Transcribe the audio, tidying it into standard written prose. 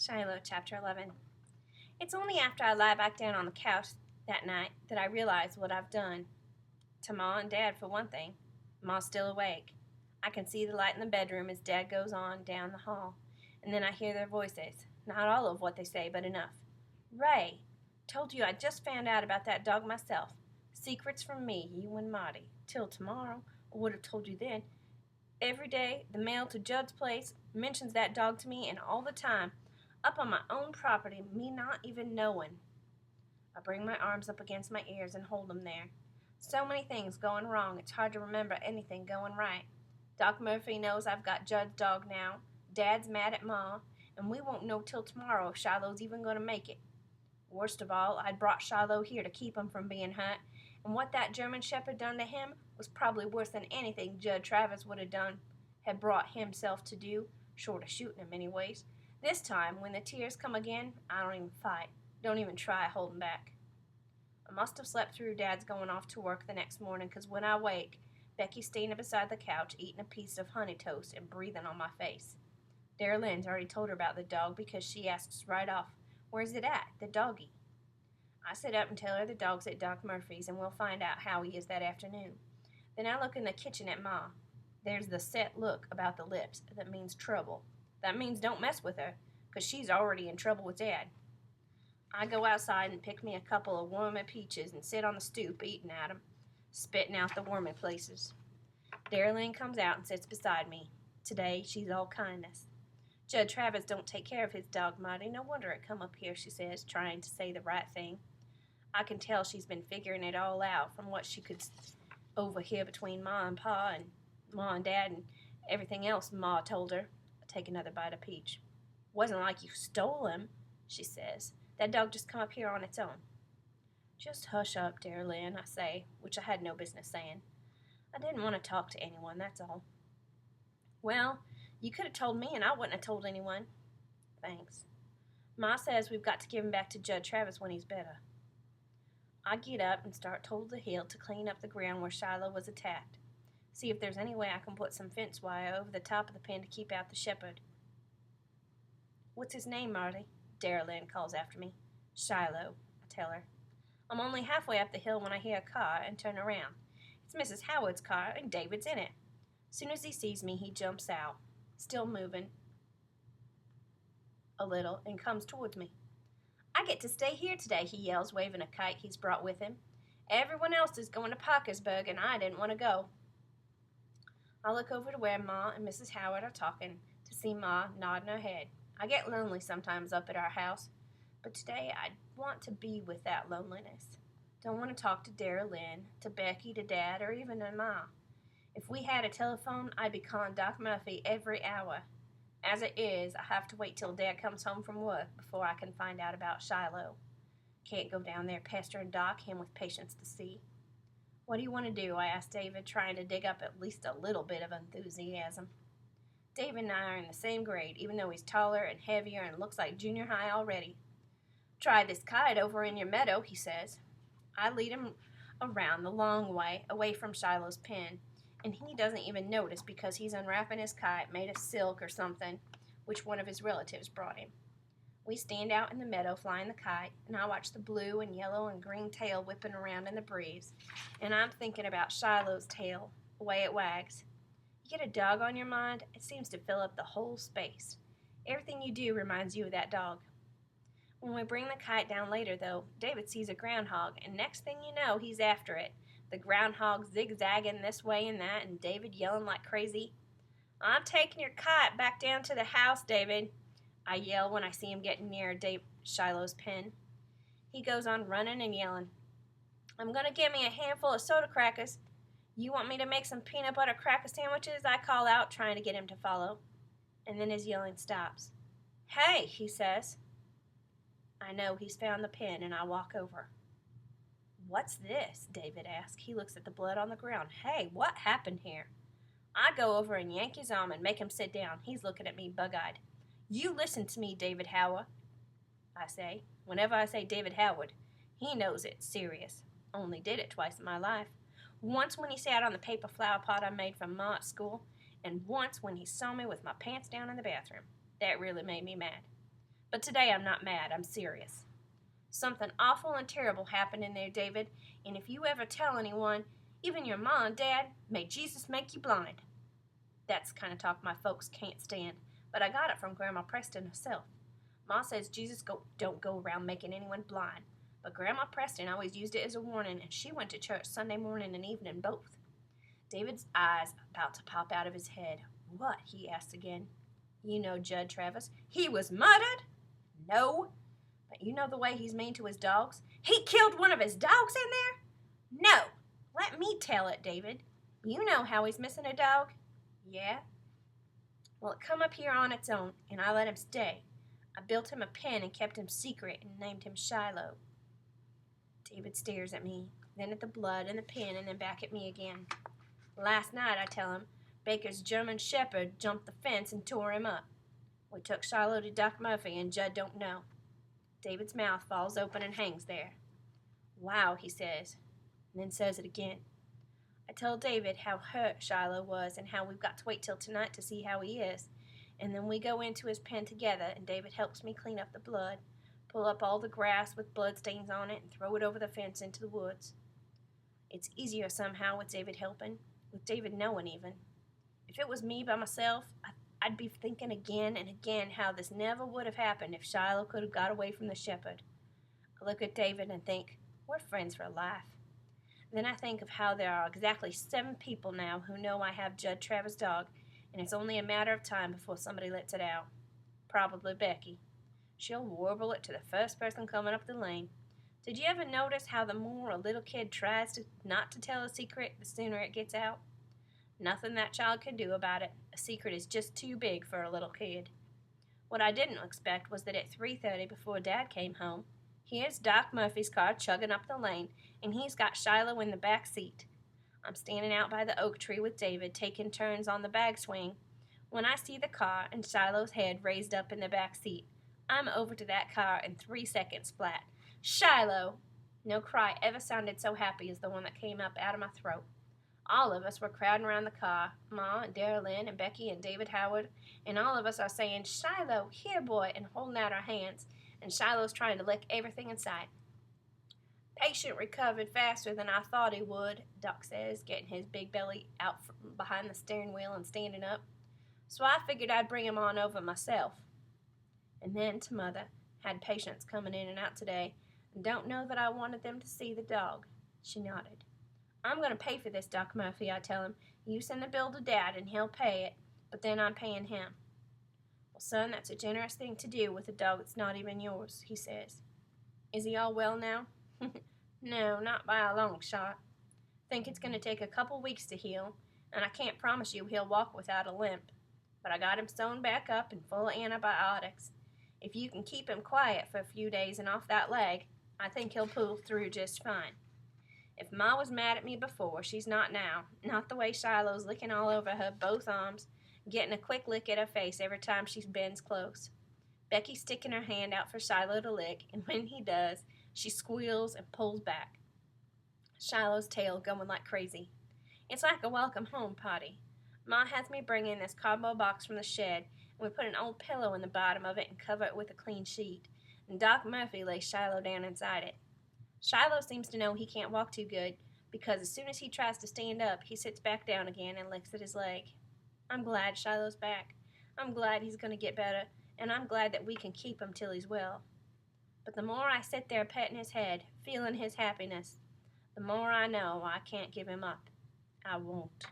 Shiloh Chapter 11. It's only after I lie back down on the couch that night that I realize what I've done. To Ma and Dad, for one thing. Ma's still awake. I can see the light in the bedroom as Dad goes on down the hall, and then I hear their voices. Not all of what they say, but enough. Ray, told you I just found out about that dog myself. Secrets from me, you and Marty. Till tomorrow. I would have told you then. Every day, the mail to Judd's place mentions that dog to me, and all the time, up on my own property, me not even knowing. I bring my arms up against my ears and hold them there. So many things going wrong, it's hard to remember anything going right. Doc Murphy knows I've got Judd's dog now. Dad's mad at Ma, and we won't know till tomorrow if Shiloh's even going to make it. Worst of all, I'd brought Shiloh here to keep him from being hurt, and what that German Shepherd done to him was probably worse than anything Judd Travis would have had brought himself to do, short of shooting him anyways. This time, when the tears come again, I don't even fight. Don't even try holding back. I must have slept through Dad's going off to work the next morning, 'cause when I wake, Becky's standing beside the couch eating a piece of honey toast and breathing on my face. Dara Lynn's already told her about the dog because she asks right off, "Where's it at, the doggy?" I sit up and tell her the dog's at Doc Murphy's and we'll find out how he is that afternoon. Then I look in the kitchen at Ma. There's the set look about the lips that means trouble. That means don't mess with her, 'cause she's already in trouble with Dad. I go outside and pick me a couple of wormy peaches and sit on the stoop eating at 'em, spitting out the wormy places. Dara Lynn comes out and sits beside me. Today she's all kindness. Judd Travis don't take care of his dog Marty. No wonder it come up here, she says, trying to say the right thing. I can tell she's been figuring it all out from what she could overhear between Ma and Pa and Ma and Dad and everything else Ma told her. I take another bite of peach. Wasn't like you stole him, she says. That dog just come up here on its own. Just hush up, Dara Lynn, I say, which I had no business saying. I didn't want to talk to anyone, that's all. Well, you could have told me and I wouldn't have told anyone. Thanks. Ma says we've got to give him back to Judd Travis when he's better. I get up and start toward the hill to clean up the ground where Shiloh was attacked. See if there's any way I can put some fence wire over the top of the pen to keep out the shepherd. What's his name, Marty? Dara Lynn calls after me. Shiloh, I tell her. I'm only halfway up the hill when I hear a car and turn around. It's Mrs. Howard's car and David's in it. Soon as he sees me, he jumps out, still moving a little, and comes towards me. I get to stay here today, he yells, waving a kite he's brought with him. Everyone else is going to Parkersburg, and I didn't want to go. I look over to where Ma and Mrs. Howard are talking, to see Ma nodding her head. I get lonely sometimes up at our house, but today I want to be with that loneliness. Don't want to talk to Dara Lynn, to Becky, to Dad, or even to Ma. If we had a telephone, I'd be calling Doc Murphy every hour. As it is, I have to wait till Dad comes home from work before I can find out about Shiloh. Can't go down there pestering Doc, him with patience to see. What do you want to do? I asked David, trying to dig up at least a little bit of enthusiasm. David and I are in the same grade, even though he's taller and heavier and looks like junior high already. Try this kite over in your meadow, he says. I lead him around the long way, away from Shiloh's pen, and he doesn't even notice because he's unwrapping his kite made of silk or something, which one of his relatives brought him. We stand out in the meadow flying the kite, and I watch the blue and yellow and green tail whipping around in the breeze, and I'm thinking about Shiloh's tail, the way it wags. You get a dog on your mind, it seems to fill up the whole space. Everything you do reminds you of that dog. When we bring the kite down later, though, David sees a groundhog, and next thing you know, he's after it. The groundhog zigzagging this way and that, and David yelling like crazy. I'm taking your kite back down to the house, David, I yell when I see him getting near Shiloh's pen. He goes on running and yelling. I'm going to get me a handful of soda crackers. You want me to make some peanut butter cracker sandwiches? I call out, trying to get him to follow. And then his yelling stops. Hey, he says. I know he's found the pen, and I walk over. What's this? David asks. He looks at the blood on the ground. Hey, what happened here? I go over and yank his arm and make him sit down. He's looking at me bug-eyed. You listen to me, David Howard, I say. Whenever I say David Howard, he knows it's serious. Only did it twice in my life. Once when he sat on the paper flower pot I made from Ma at school, and once when he saw me with my pants down in the bathroom. That really made me mad. But today I'm not mad, I'm serious. Something awful and terrible happened in there, David, and if you ever tell anyone, even your ma and dad, may Jesus make you blind. That's the kind of talk my folks can't stand, but I got it from Grandma Preston herself. Ma says Jesus don't go around making anyone blind, but Grandma Preston always used it as a warning, and she went to church Sunday morning and evening both. David's eyes about to pop out of his head. What? He asked again. You know Judd Travis. He was murdered? No. But you know the way he's mean to his dogs? He killed one of his dogs in there? No. Let me tell it, David. You know how he's missing a dog? Yeah. Well, it come up here on its own, and I let him stay. I built him a pen and kept him secret and named him Shiloh. David stares at me, then at the blood and the pen, and then back at me again. Last night, I tell him, Baker's German Shepherd jumped the fence and tore him up. We took Shiloh to Doc Murphy, and Judd don't know. David's mouth falls open and hangs there. Wow, he says, and then says it again. I tell David how hurt Shiloh was and how we've got to wait till tonight to see how he is. And then we go into his pen together, and David helps me clean up the blood, pull up all the grass with blood stains on it, and throw it over the fence into the woods. It's easier somehow with David helping, with David knowing even. If it was me by myself, I'd be thinking again and again how this never would have happened if Shiloh could have got away from the shepherd. I look at David and think, we're friends for life. Then I think of how there are exactly 7 people now who know I have Judd Travis' dog, and it's only a matter of time before somebody lets it out. Probably Becky. She'll warble it to the first person coming up the lane. Did you ever notice how the more a little kid tries not to tell a secret, the sooner it gets out? Nothing that child can do about it. A secret is just too big for a little kid. What I didn't expect was that at 3:30 before Dad came home, here's Doc Murphy's car chugging up the lane, and he's got Shiloh in the back seat. I'm standing out by the oak tree with David, taking turns on the bag swing. When I see the car and Shiloh's head raised up in the back seat, I'm over to that car in 3 seconds flat. Shiloh! No cry ever sounded so happy as the one that came up out of my throat. All of us were crowding around the car, Ma and Dara Lynn and Becky and David Howard, and all of us are saying, Shiloh, here boy, and holding out our hands, and Shiloh's trying to lick everything in sight. Patient recovered faster than I thought he would, Doc says, getting his big belly out from behind the steering wheel and standing up. So I figured I'd bring him on over myself. And then to Mother, had patients coming in and out today, and don't know that I wanted them to see the dog. She nodded. I'm going to pay for this, Doc Murphy, I tell him. You send the bill to Dad and he'll pay it, but then I'm paying him. Well, son, that's a generous thing to do with a dog that's not even yours, he says. Is he all well now? No, not by a long shot. Think it's going to take a couple weeks to heal, and I can't promise you he'll walk without a limp. But I got him sewn back up and full of antibiotics. If you can keep him quiet for a few days and off that leg, I think he'll pull through just fine. If Ma was mad at me before, she's not now. Not the way Shiloh's licking all over her both arms, getting a quick lick at her face every time she bends close. Becky's sticking her hand out for Shiloh to lick, and when he does, she squeals and pulls back. Shiloh's tail going like crazy. It's like a welcome home party. Ma has me bring in this cardboard box from the shed, and we put an old pillow in the bottom of it and cover it with a clean sheet, and Doc Murphy lays Shiloh down inside it. Shiloh seems to know he can't walk too good, because as soon as he tries to stand up, he sits back down again and licks at his leg. I'm glad Shiloh's back. I'm glad he's going to get better, and I'm glad that we can keep him till he's well. But the more I sit there petting his head, feeling his happiness, the more I know I can't give him up. I won't.